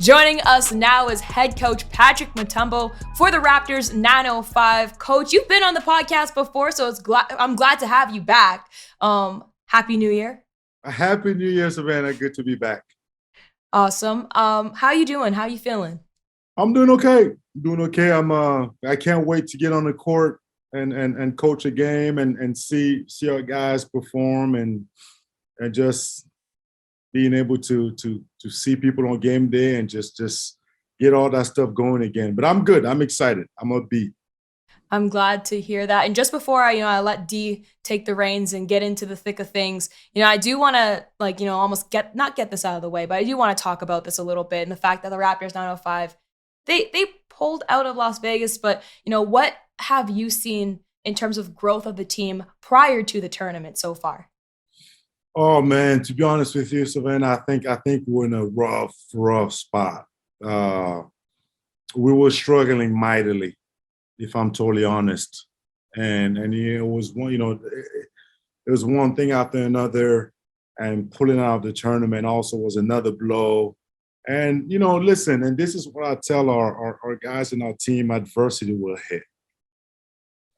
Joining us now is head coach Patrick Mutombo for the Raptors 905. Coach, you've been on the podcast before, so I'm glad to have you back. Happy New Year. Happy New Year, Savannah. Good to be back. Awesome. How you doing? How you feeling? I'm doing okay. I can't wait to get on the court and coach a game and see our guys perform and just being able to see people on game day and just get all that stuff going again. But I'm good. I'm excited. I'm upbeat. I'm glad to hear that. And just before I let D take the reins and get into the thick of things, I do want to almost not get this out of the way, but I do want to talk about this a little bit and the fact that the Raptors 905, they pulled out of Las Vegas. But what have you seen in terms of growth of the team prior to the tournament so far? Oh man, to be honest with you, Savannah, I think we're in a rough spot. We were struggling mightily, if I'm totally honest. And it was one thing after another, and pulling out of the tournament also was another blow. And listen, and this is what I tell our guys in our team: adversity will hit.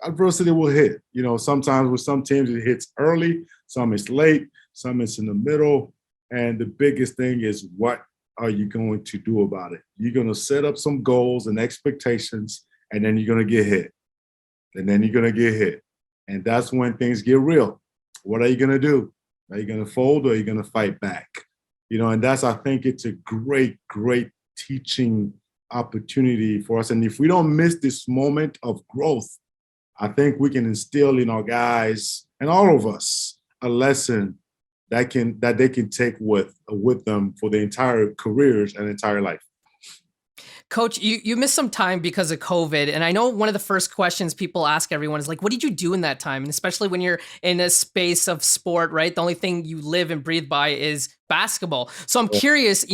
Adversity will hit. Sometimes with some teams it hits early, some it's late, some it's in the middle. And the biggest thing is, what are you going to do about it? You're going to set up some goals and expectations, and then you're going to get hit. And then you're going to get hit. And that's when things get real. What are you going to do? Are you going to fold or are you going to fight back? And I think it's a great teaching opportunity for us. And if we don't miss this moment of growth, I think we can instill in our guys and all of us a lesson that they can take with them for their entire careers and entire life. Coach, you missed some time because of COVID. And I know one of the first questions people ask everyone is like, what did you do in that time? And especially when you're in a space of sport, right? The only thing you live and breathe by is basketball. So I'm curious,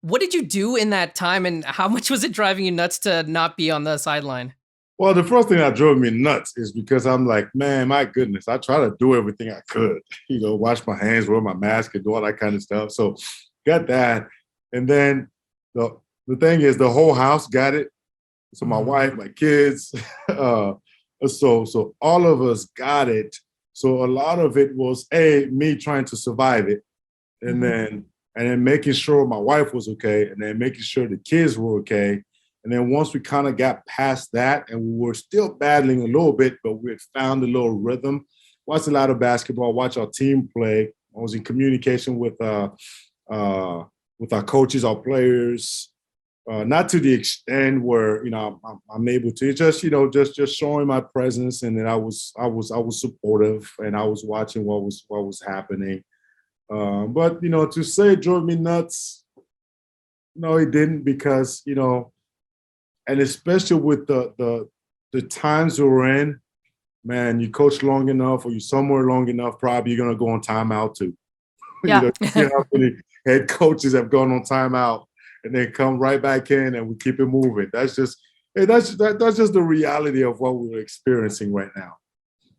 what did you do in that time and how much was it driving you nuts to not be on the sideline? Well, the first thing that drove me nuts is because I'm like, man, my goodness, I try to do everything I could, wash my hands, wear my mask, and do all that kind of stuff. So got that. And then the thing is, the whole house got it. So my wife, my kids, so all of us got it. So a lot of it was me trying to survive it, and then making sure my wife was okay, and then making sure the kids were okay. And then once we kind of got past that, and we were still battling a little bit, but we had found a little rhythm. Watched a lot of basketball. Watched our team play. I was in communication with our coaches, our players. Not to the extent where I'm able to just showing my presence, and then I was supportive, and I was watching what was happening. But to say it drove me nuts, no, it didn't, because and especially with the times we're in, man, you coach long enough or you somewhere long enough, probably you're gonna go on timeout too. Yeah. How many head coaches have gone on timeout and then come right back in and we keep it moving. That's just the reality of what we're experiencing right now.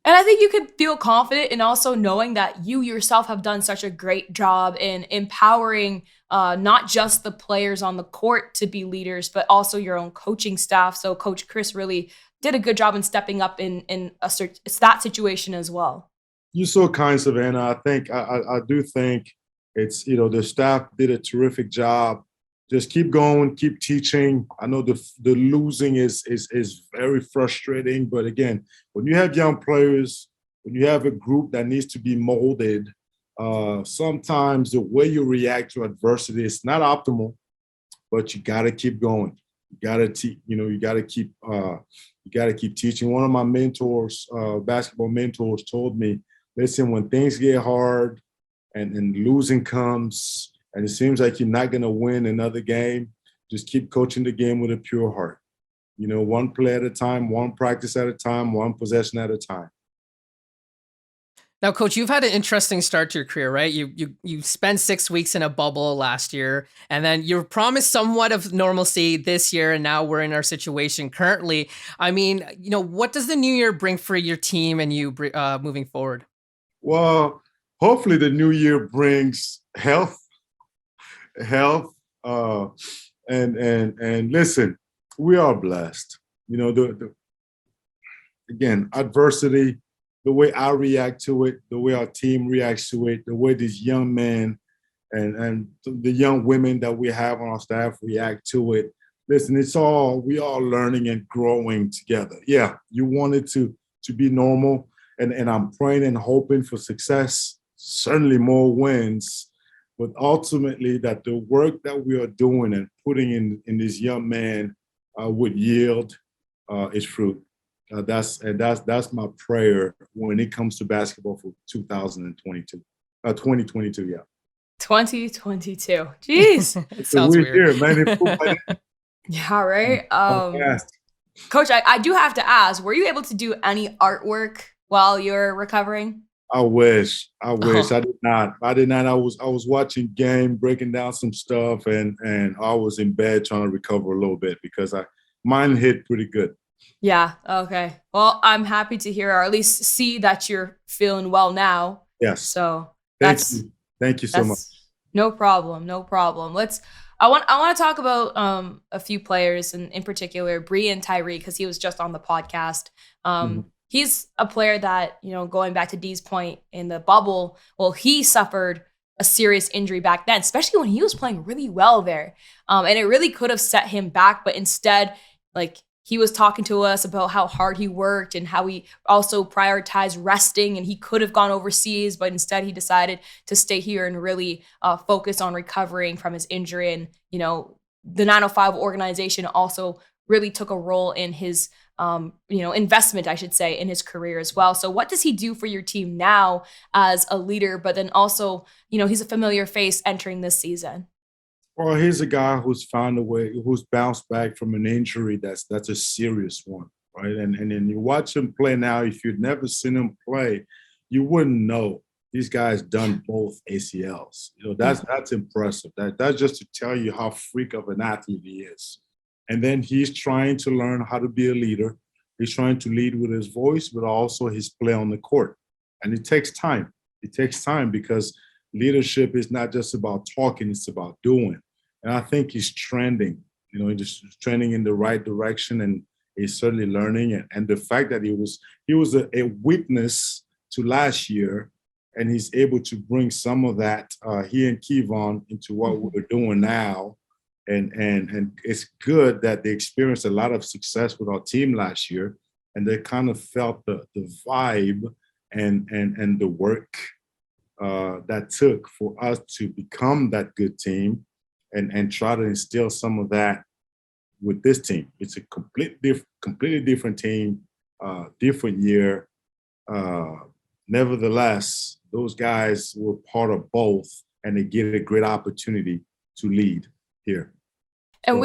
And I think you could feel confident in also knowing that you yourself have done such a great job in empowering not just the players on the court to be leaders, but also your own coaching staff. So Coach Chris really did a good job in stepping up in that situation as well. You're so kind, Savannah. I do think it's, the staff did a terrific job. Just keep going, keep teaching. I know the losing is very frustrating, but again, when you have young players, when you have a group that needs to be molded, sometimes the way you react to adversity is not optimal, but you got to keep going. You got to keep teaching. One of my mentors, basketball mentors, told me, listen, when things get hard and losing comes, and it seems like you're not going to win another game, just keep coaching the game with a pure heart. One play at a time, one practice at a time, one possession at a time. Now, Coach, you've had an interesting start to your career, right? You spent 6 weeks in a bubble last year, and then you were promised somewhat of normalcy this year, and now we're in our situation currently. I mean, what does the new year bring for your team and you moving forward? Well, hopefully the new year brings health, And listen, we are blessed. You know, again, adversity, the way I react to it, the way our team reacts to it, the way these young men and the young women that we have on our staff react to it. Listen, we all learning and growing together. Yeah, you want it to be normal, and I'm praying and hoping for success, certainly more wins, but ultimately that the work that we are doing and putting in this young man would yield its fruit. That's my prayer when it comes to basketball for 2022, 2022. Yeah. 2022. Jeez. It So sounds we're weird. here, man. It flew by Yeah, right. fast. Coach, I do have to ask, were you able to do any artwork while you're recovering? I wish. I wish. Oh, I did not. I did not. I was watching game, breaking down some stuff, and I was in bed trying to recover a little bit because mine hit pretty good. Yeah. Okay. Well, I'm happy to hear, or at least see that you're feeling well now. Yes. So Thank that's you. Thank you so much. that's no problem. No problem. I want to talk about a few players in particular, Bree and Tyree, because he was just on the podcast. Mhm. He's a player that, going back to Dee's point in the bubble, well, he suffered a serious injury back then, especially when he was playing really well there. And it really could have set him back, but instead, like, he was talking to us about how hard he worked and how he also prioritized resting, and he could have gone overseas, but instead he decided to stay here and really focus on recovering from his injury. And, the 905 organization also really took a role in his, investment, I should say, in his career as well. So what does he do for your team now as a leader, but then also, he's a familiar face entering this season? Well, he's a guy who's found a way, who's bounced back from an injury that's a serious one, right? And then you watch him play now. If you'd never seen him play, you wouldn't know these guys done both ACLs. That's impressive. That's just to tell you how freak of an athlete he is. And then he's trying to learn how to be a leader. He's trying to lead with his voice, but also his play on the court. And it takes time. It takes time because leadership is not just about talking; it's about doing. And I think he's trending, he's trending in the right direction, and he's certainly learning. And the fact that he was a witness to last year, and he's able to bring some of that, he and Kevon, into what Mhm. we're doing now. And it's good that they experienced a lot of success with our team last year, and they kind of felt the vibe and the work that took for us to become that good team, and try to instill some of that with this team. It's a completely different team, different year. Uh, Nevertheless, those guys were part of both, and they get a great opportunity to lead here. And So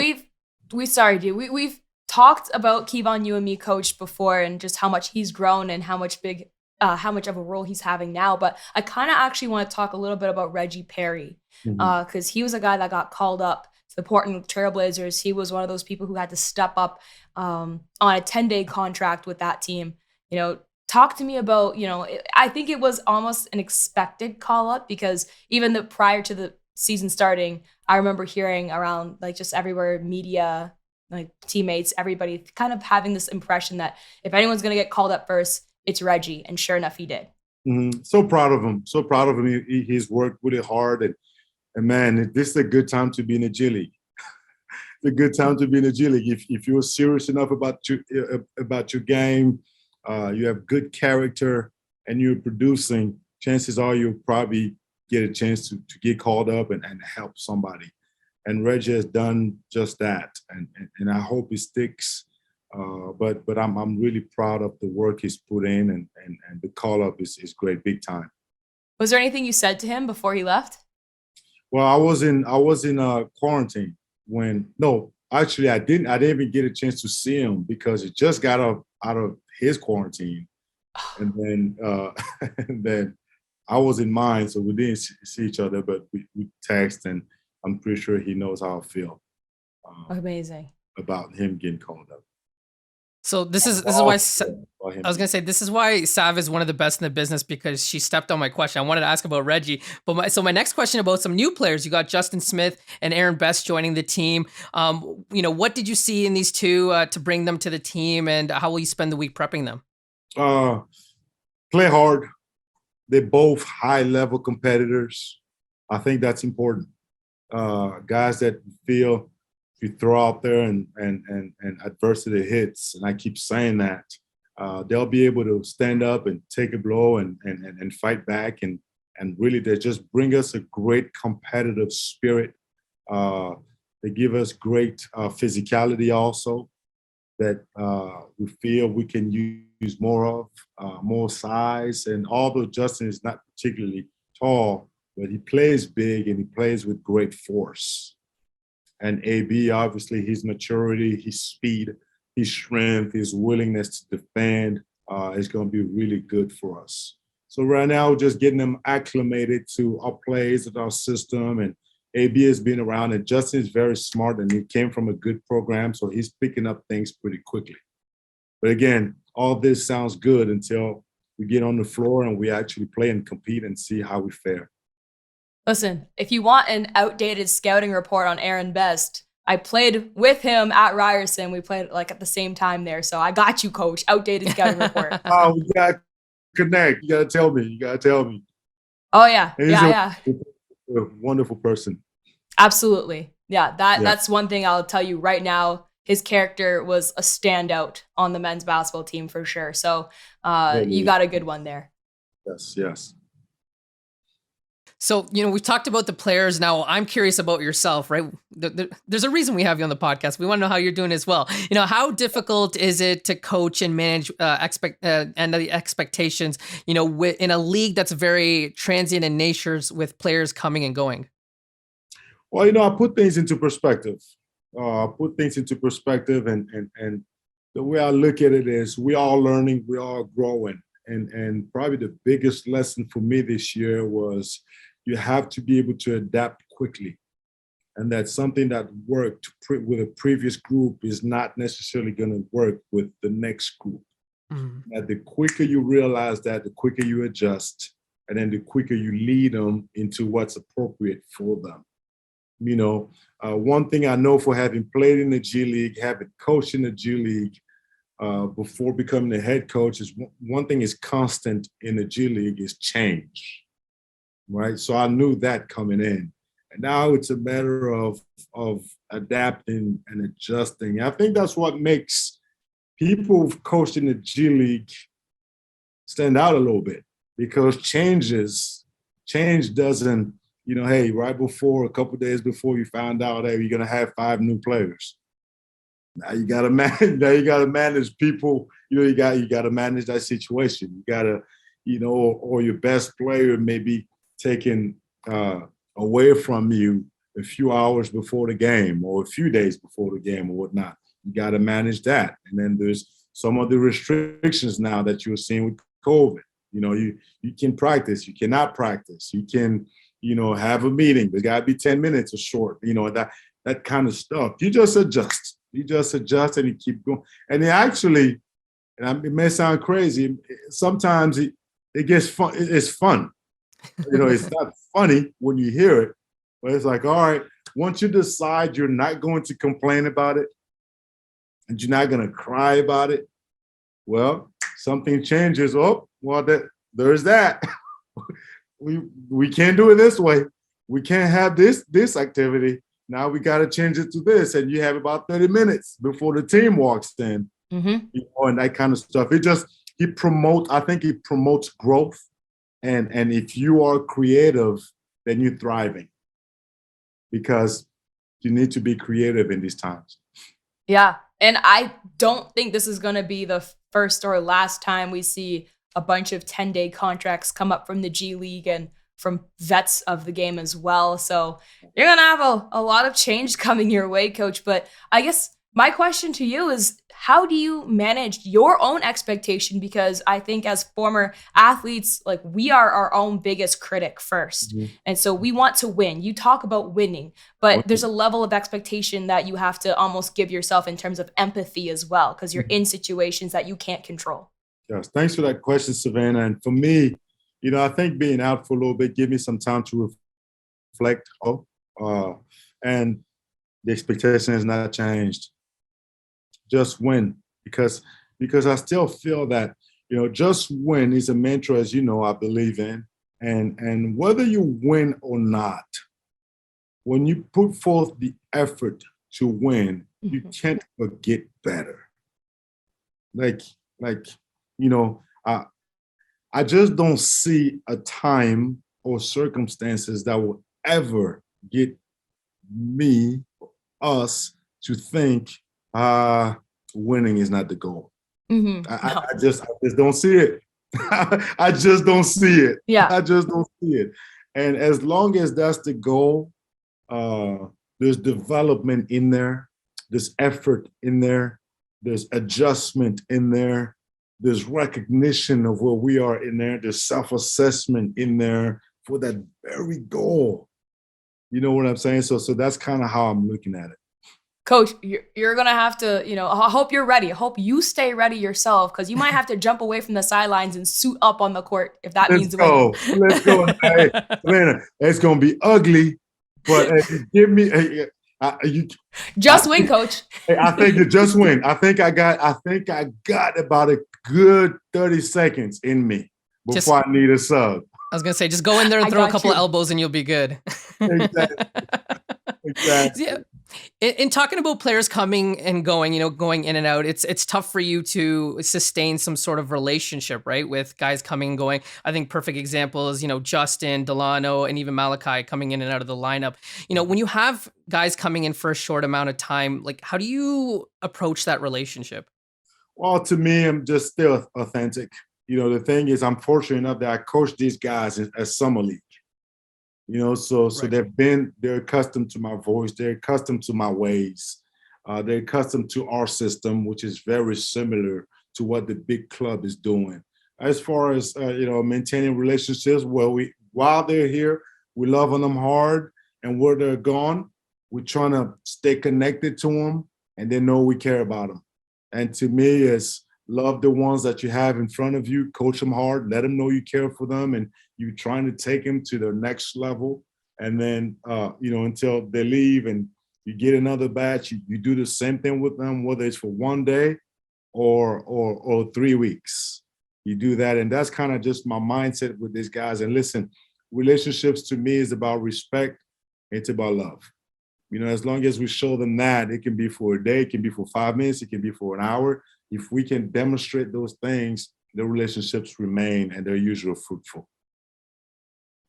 we've talked about Kevon, you and me, coach, before, and just how much he's grown and how much of a role he's having now. But I kind of actually want to talk a little bit about Reggie Perry, mhm. because he was a guy that got called up to the Portland Trailblazers. He was one of those people who had to step up on a 10-day contract with that team. Talk to me about, I think it was almost an expected call up, because even prior to the season starting, I remember hearing around, like, just everywhere, media, like teammates, everybody kind of having this impression that if anyone's going to get called up first, it's Reggie. And sure enough, he did. So proud of him. So proud of him. He's worked really hard, and man, this is a good time to be in the G League. It's a good time to be in the G League. If you're serious enough about your game, you have good character, and you're producing, chances are you'll probably get a chance to get called up and help somebody. And Reggie has done just that, and I hope he sticks. But I'm really proud of the work he's put in, and the call up is great, big time. Was there anything you said to him before he left? Well, I was in quarantine when no, actually I didn't even get a chance to see him because he just got out of his quarantine, and then and then I was in mine, so we didn't see each other, but we text, and I'm pretty sure he knows how I feel um, Amazing. about him getting called up. So this is why All about I was him. gonna say this is why Sav is one of the best in the business because she stepped on my question. I wanted to ask about Reggie, but my next question about some new players. You got Justin Smith and Aaron Best joining the team. What did you see in these two to bring them to the team, and how will you spend the week prepping them? Uh, Play hard. They're both high level competitors. I think that's important. Guys that feel if you throw out there and adversity hits, and I keep saying that, they'll be able to stand up and take a blow and fight back and really they just bring us a great competitive spirit. Uh, they give us great physicality also that we feel we can use more of, more size. And although Justin is not particularly tall, but he plays big and he plays with great force. And AB, obviously, his maturity, his speed, his strength, his willingness to defend is going to be really good for us. So right now, we're just getting them acclimated to our plays, and our system, and AB has been around, and Justin is very smart, and he came from a good program, so he's picking up things pretty quickly. But again, all this sounds good until we get on the floor and we actually play and compete and see how we fare. Listen, if you want an outdated scouting report on Aaron Best, I played with him at Ryerson. We played like at the same time there. So I got you, coach. Outdated scouting report. Oh, we got to connect. You got to tell me. You got to tell me. Oh, yeah. And he's a wonderful person. Absolutely. Yeah, that's one thing I'll tell you right now. His character was a standout on the men's basketball team for sure. So you got a good one there. Yes, yes. So, we've talked about the players. Now, I'm curious about yourself, right? There's a reason we have you on the podcast. We want to know how you're doing as well. How difficult is it to coach and manage and the expectations, in a league that's very transient in nature with players coming and going? Well, I put things into perspective. And the way I look at it is we all learning, we all growing. And probably the biggest lesson for me this year was you have to be able to adapt quickly. And that's something that worked with a previous group is not necessarily going to work with the next group. Mm-hmm. And the quicker you realize that, the quicker you adjust, and then the quicker you lead them into what's appropriate for them. One thing I know for having played in the G League, having coached in the G League, before becoming the head coach is one thing is constant in the G League is change, right? So I knew that coming in. And now it's a matter of adapting and adjusting. I think that's what makes people who've coached in the G League stand out a little bit because change doesn't, hey, right before, a couple of days before you found out, hey, you're going to have 5 new players. Now you gotta manage people. You got to manage that situation. You gotta, or your best player may be taken away from you a few hours before the game or a few days before the game or whatnot. You got to manage that. And then there's some of the restrictions now that you're seeing with COVID. You can practice, you cannot practice. You can, have a meeting. There's got to be 10 minutes or short. That kind of stuff. You just adjust. And you keep going. And it may sound crazy, sometimes it gets fun. It's fun. It's not funny when you hear it, but it's like, all right, once you decide you're not going to complain about it and you're not going to cry about it, well, something changes. Oh, well, there's that. we can't do it this way. We can't have this activity. Now we got to change it to this, and you have about 30 minutes before the team walks in, and that kind of stuff. I think it promotes growth, and if you are creative, then you're thriving because you need to be creative in these times. Yeah, and I don't think this is going to be the first or last time we see a bunch of 10-day contracts come up from the G League and from vets of the game as well. So you're going to have a lot of change coming your way, Coach. But I guess My question to you is, how do you manage your own expectation? Because I think as former athletes, like, we are our own biggest critic first. Mhm. And so we want to win. You talk about winning, but there's a Okay. level of expectation that you have to almost give yourself in terms of empathy as well, because you're in situations that you can't control. Yes, thanks for that question, Savannah. And for me, I think being out for a little bit give me some time to reflect. And the expectation has not changed. Just win, because I still feel that just win is a mantra, as I believe in, and whether you win or not, when you put forth the effort to win, you Mhm. can't get better. Like like you know, I just don't see a time or circumstances that will ever get me, us, to think uh winning is not the goal. No. I just don't see it. I just don't see it. Yeah. I just don't see it. And as long as that's the goal, uh, there's development in there, there's effort in there, there's adjustment in there, there's recognition of where we are in there, there's self-assessment in there for that very goal. You know what I'm saying? So that's kind of how I'm looking at it. Coach, you're gonna have to, I hope you're ready. I hope you stay ready yourself, because you might have to jump away from the sidelines and suit up on the court if that Let's means winning. go. Let's go. Hey, Savannah, it's gonna be ugly, but hey, give me. Hey, I Just win, think, coach. hey, I think you just win. I think I got about a good 30 seconds in me Just, before I need a sub. I was gonna say, just go in there and I throw a got couple of you. elbows and you'll be good. Exactly. Yeah. Exactly. In talking about players coming and going, going in and out, it's tough for you to sustain some sort of relationship, right? With guys coming and going. I think perfect example is, Justin, Delano, and even Malachi coming in and out of the lineup. When you have guys coming in for a short amount of time, like, how do you approach that relationship? Well, to me, I'm just still authentic. The thing is, I'm fortunate enough that I coach these guys at summer league. So Right. they're accustomed to my voice, they're accustomed to my ways, they're accustomed to our system, which is very similar to what the big club is doing. As far as maintaining relationships, well, we while they're here, we love on them hard, and where they're gone, we're trying to stay connected to them, and they know we care about them. And to me, it's love the ones that you have in front of you, coach them hard, let them know you care for them, and you're trying to take them to their next level. And then, until they leave and you get another batch, you do the same thing with them, whether it's for one day or 3 weeks. You do that. And that's kind of just my mindset with these guys. And listen, relationships to me is about respect. It's about love. As long as we show them that, it can be for a day, it can be for 5 minutes, it can be for an hour. If we can demonstrate those things, the relationships remain and they're usually fruitful.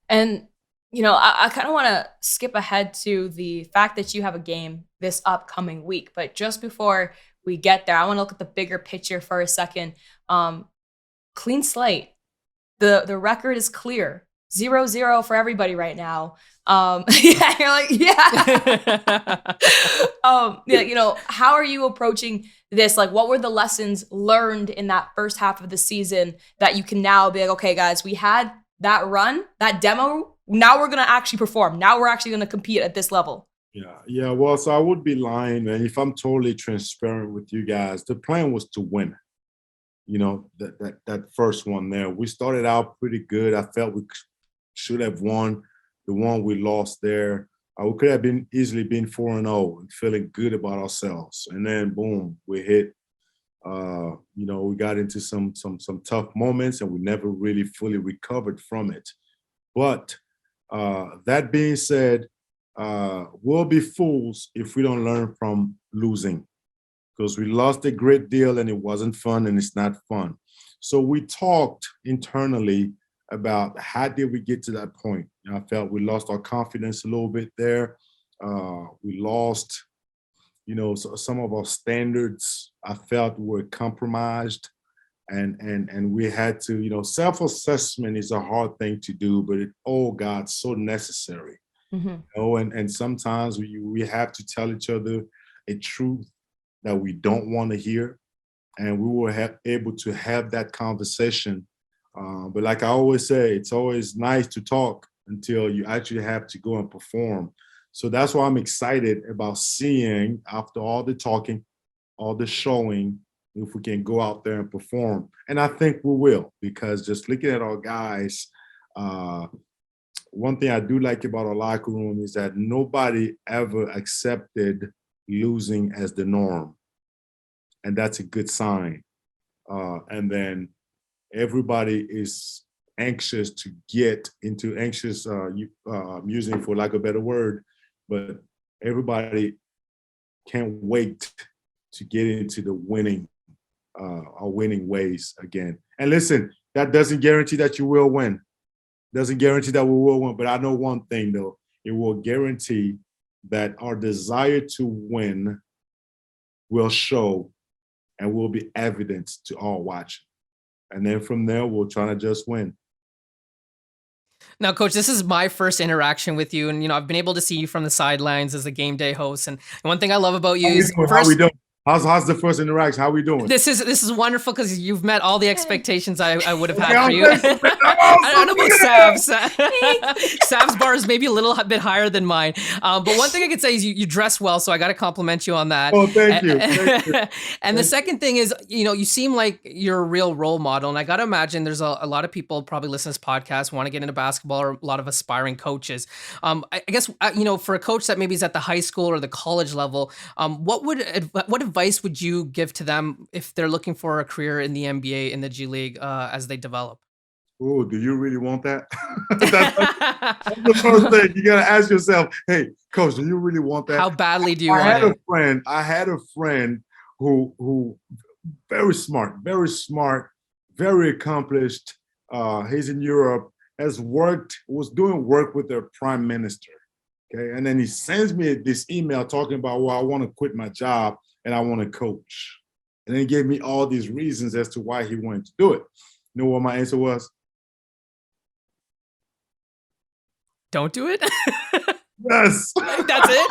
And, I kind of want to skip ahead to the fact that you have a game this upcoming week. But just before we get there, I want to look at the bigger picture for a second. Clean slate. The record is clear. 0-0 for everybody right now. Yeah, you're like, yeah. Yeah, how are you approaching this? Like, what were the lessons learned in that first half of the season that you can now be like, okay, guys, we had that run, that demo. Now we're gonna actually perform. Now we're actually gonna compete at this level. Yeah, yeah. Well, so I would be lying, man, if I'm totally transparent with you guys. The plan was to win. That first one there. We started out pretty good. I felt we should have won. The one we lost there, we could have been easily been 4-0 and feeling good about ourselves. And then boom, we hit. We got into some tough moments, and we never really fully recovered from it. But that being said, we'll be fools if we don't learn from losing, because we lost a great deal and it wasn't fun and it's not fun. So we talked internally about how did we get to that point. I felt we lost our confidence a little bit there. We lost, some of our standards. I felt were compromised, and we had to, self-assessment is a hard thing to do, but it, oh God, so necessary. Mhm. And sometimes we have to tell each other a truth that we don't want to hear, and we were able to have that conversation. But like I always say, it's always nice to talk until you actually have to go and perform. So that's why I'm excited about seeing, after all the talking, all the showing, if we can go out there and perform. And I think we will, because just looking at our guys, one thing I do like about our locker room is that nobody ever accepted losing as the norm. And that's a good sign. And then everybody is anxious to get into I'm using for lack of a better word, but everybody can't wait to get into the winning ways again. And listen, that doesn't guarantee that you will win. Doesn't guarantee that we will win. But I know one thing though, it will guarantee that our desire to win will show and will be evident to all watching. And then from there, we'll try to just win. Now, Coach, this is my first interaction with you, and I've been able to see you from the sidelines as a game day host. And one thing I love about you is how we doing? How's the first interaction? How we doing? This is wonderful because you've met all the expectations I would have had for you. I don't know about Sav's. Sav's bar is maybe a little bit higher than mine. But one thing I can say is you dress well, so I got to compliment you on that. Oh, thank you. Thank you. And the second thing is, you seem like you're a real role model, and I got to imagine there's a lot of people probably listen to this podcast want to get into basketball, or a lot of aspiring coaches. I guess for a coach that maybe is at the high school or the college level, what advice would you give to them if they're looking for a career in the NBA, in the G League, as they develop? Oh, do you really want that? That's the first thing you gotta ask yourself. Hey, coach, do you really want that? How badly do you want it? I had a friend who very smart, very accomplished. He's in Europe, was doing work with their prime minister. Okay, and then he sends me this email talking about, well, I want to quit my job and I want to coach. And then he gave me all these reasons as to why he wanted to do it. You know what my answer was? Don't do it? Yes. That's it?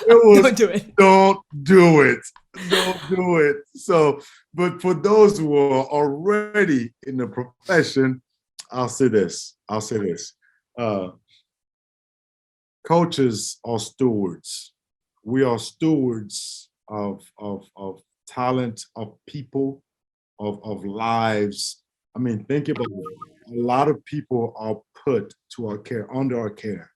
It was, don't do it. Don't do it. Don't do it. So, but for those who are already in the profession, I'll say this. Coaches are stewards. We are stewards of talent, of people, of lives. I mean, think about it. A lot of people are put to our care, under our care.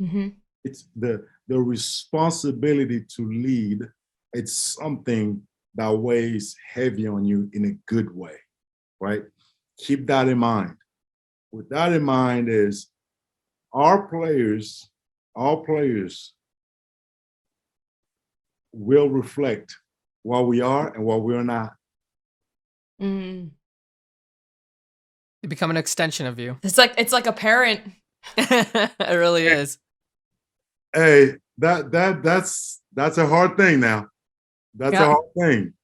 Mm-hmm. It's the responsibility to lead. It's something that weighs heavy on you in a good way, right? Keep that in mind. With that in mind is our players will reflect what we are and what we're not. Mm. They become an extension of you. It's like a parent. It really is. Hey, that's a hard thing now. That's a hard thing,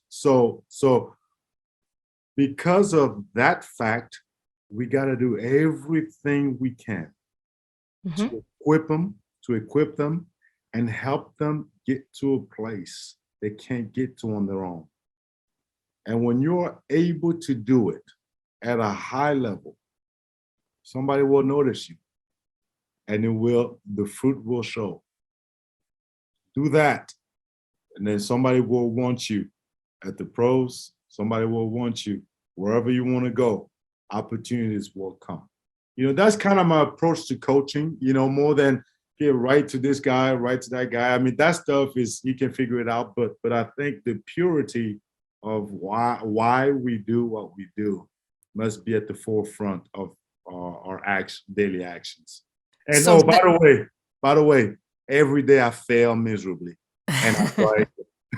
So because of that fact, we got to do everything we can to equip them and help them get to a place they can't get to on their own. And when you're able to do it at a high level, somebody will notice you, and the fruit will show. Do that, and then somebody will want you at the pros. Somebody will want you wherever you want to go. Opportunities will come. That's kind of my approach to coaching. More than get right to this guy, right to that guy. I mean, that stuff is, you can figure it out. But I think the purity of why we do what we do must be at the forefront of our daily actions. And by the way, every day I fail miserably, and I'm like,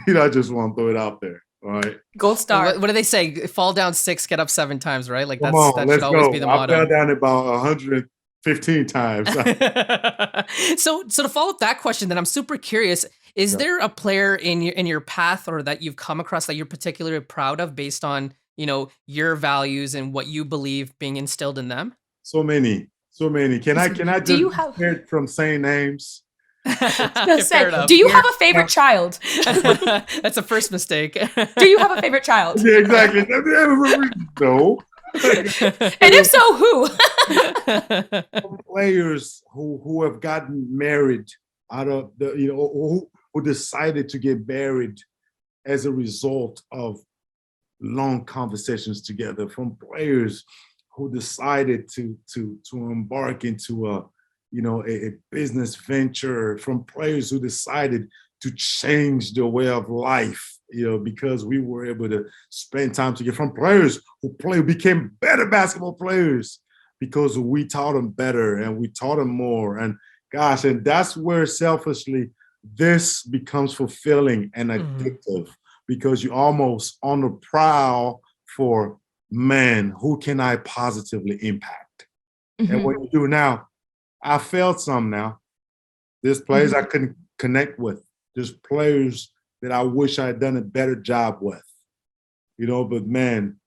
I just want to throw it out there. All right. Gold star. What do they say? Fall down 6, get up 7 times, right? Like that should let's always go. be the motto. I fell down about 115 times. So to follow up that question, then I'm super curious. Is there a player in your path, or that you've come across, that you're particularly proud of based on, your values and what you believe being instilled in them? So many. Can I just from saying names? Okay, fair enough. Do you have a favorite child? That's a first mistake. Do you have a favorite child? Yeah, exactly. No. And if so, who? Players who have gotten married out of the, who decided to get married as a result of long conversations together, from players who decided to embark into a business venture, from players who decided to change their way of life, because we were able to spend time together, from players who became better basketball players because we taught them better and we taught them more. And gosh, and that's where selfishly this becomes fulfilling and addictive, because you're almost on the prowl for, man, who can I positively impact? And what you do now, I felt some now. There's players I couldn't connect with. There's players that I wish I had done a better job with, but man,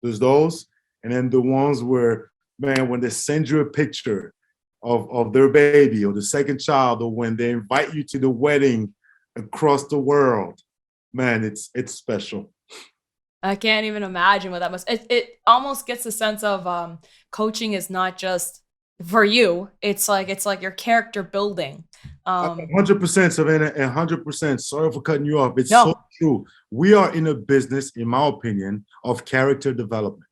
there's those. And then the ones where, man, when they send you a picture of their baby or the second child, or when they invite you to the wedding across the world, man, it's special. I can't even imagine what that must. It almost gets a sense of coaching is not just for you. It's like your character building. 100%, Savannah, and 100%. Sorry for cutting you off. It's so true. We are in a business, in my opinion, of character development.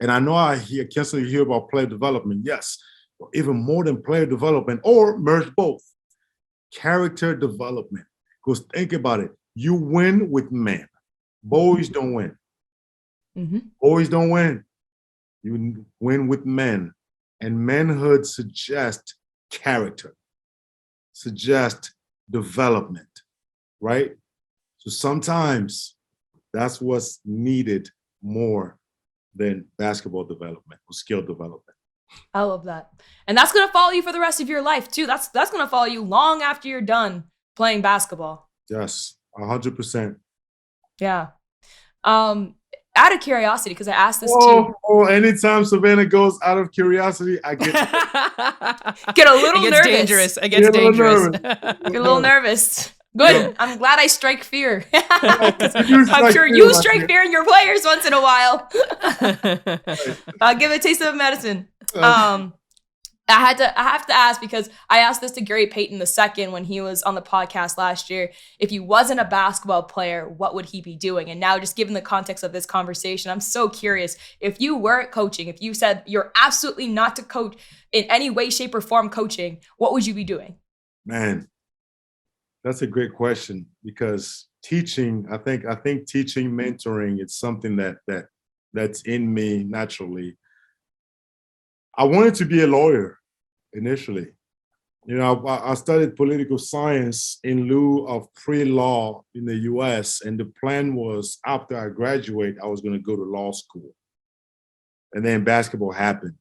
And I know I constantly hear about player development. Yes, but even more than player development, or merge both. Character development. Because think about it. You win with men. Boys don't win. Boys don't win. You win with men. And manhood suggests character, suggests development, right? So sometimes that's what's needed more than basketball development or skill development. I love that. And that's going to follow you for the rest of your life too. That's going to follow you long after you're done playing basketball. Yes, 100%. Yeah. Out of curiosity, because I asked this too. Oh, anytime Savannah goes out of curiosity, I get get a little nervous. Dangerous. It gets dangerous. Get a little nervous. Good. Yeah. I'm glad I strike fear. I'm sure you strike fear in your players once in a while. I'll give it a taste of medicine. I have to ask, because I asked this to Gary Payton II when he was on the podcast last year. If he wasn't a basketball player, what would he be doing? And now, just given the context of this conversation, I'm so curious. If you weren't coaching, if you said you're absolutely not to coach in any way, shape, or form coaching, what would you be doing? Man, that's a great question, because teaching, I think teaching, mentoring, it's something that's in me naturally. I wanted to be a lawyer initially. I studied political science in lieu of pre-law in the US. And the plan was, after I graduate, I was going to go to law school. And then basketball happened.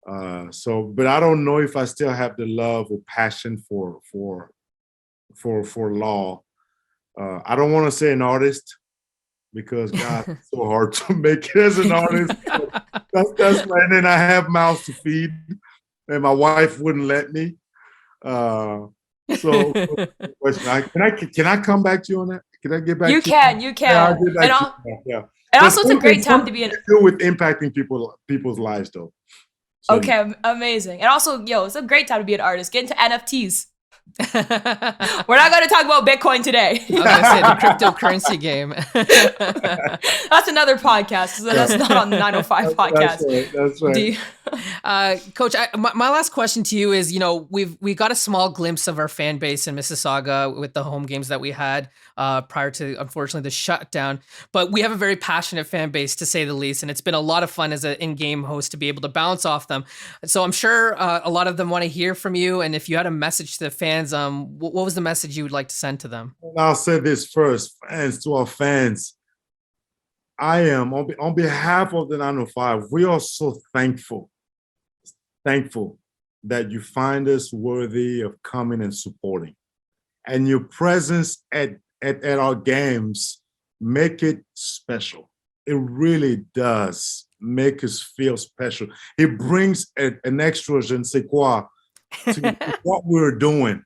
But I don't know if I still have the love or passion for law. I don't want to say an artist, because God, it's so hard to make it as an artist. That's right. And then I have mouths to feed, and my wife wouldn't let me. So, can I come back to you on that? Can I get back? You can. Yeah. And also, it's a great time to be deal with impacting people's lives, though. So, okay, amazing. And also, it's a great time to be an artist. Get into NFTs. We're not going to talk about Bitcoin today. I was going to say the cryptocurrency game. That's another podcast. So that's not on the 905 podcast. That's right. Coach, my last question to you is, we got a small glimpse of our fan base in Mississauga with the home games that we had prior to, unfortunately, the shutdown. But we have a very passionate fan base, to say the least, and it's been a lot of fun as an in-game host to be able to bounce off them. So I'm sure a lot of them want to hear from you. And if you had a message to the fans, what was the message you would like to send to them? I'll say this first, to our fans. I am, on behalf of the 905, we are so thankful that you find us worthy of coming and supporting. And your presence at our games make it special. It really does make us feel special. It brings an extra je ne sais quoi to what we're doing.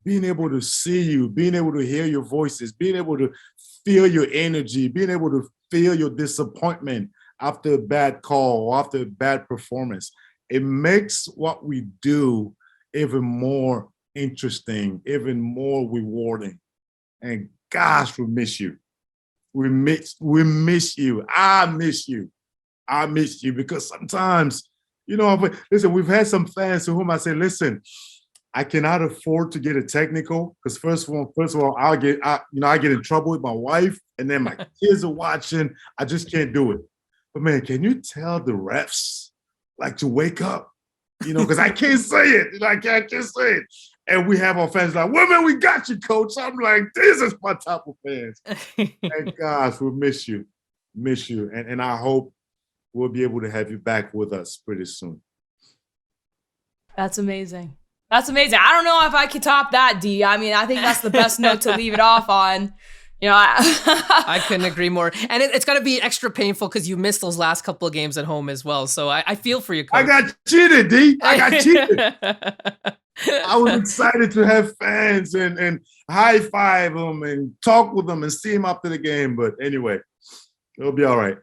being able to see you, being able to hear your voices, being able to feel your energy, being able to feel your disappointment after a bad call or after a bad performance. It makes what we do even more interesting, even more rewarding. And gosh, we miss you. We miss you. I miss you. I miss you because sometimes, listen, we've had some fans to whom I say, listen, I cannot afford to get a technical because first of all, I get in trouble with my wife, and then my kids are watching. I just can't do it. But man, can you tell the refs like to wake up? Because I can't say it. I can't say it. And we have our fans like, well, man, we got you, coach. I'm like, this is my type of fans. And gosh, we miss you. And I hope we'll be able to have you back with us pretty soon. That's amazing. I don't know if I could top that, D. I mean, I think that's the best note to leave it off on. I couldn't agree more. And it's got to be extra painful because you missed those last couple of games at home as well. So I feel for you, Coach. I got cheated, D. I got cheated. I was excited to have fans and high five them and talk with them and see them after the game. But anyway, it'll be all right.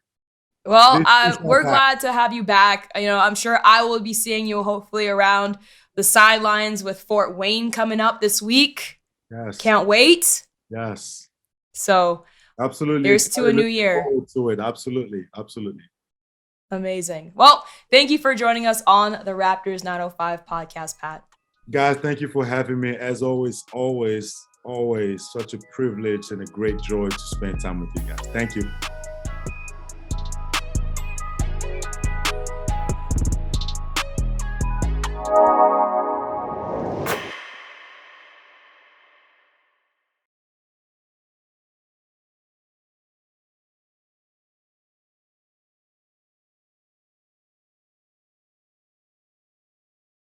Well, we're glad to have you back. I'm sure I will be seeing you hopefully around the sidelines with Fort Wayne coming up this week. Yes. Can't wait. Yes. So absolutely. Here's to a new year. To it. Absolutely. Amazing. Well, thank you for joining us on the Raptors 905 podcast, Pat. Guys, thank you for having me. As always, such a privilege and a great joy to spend time with you guys. Thank you.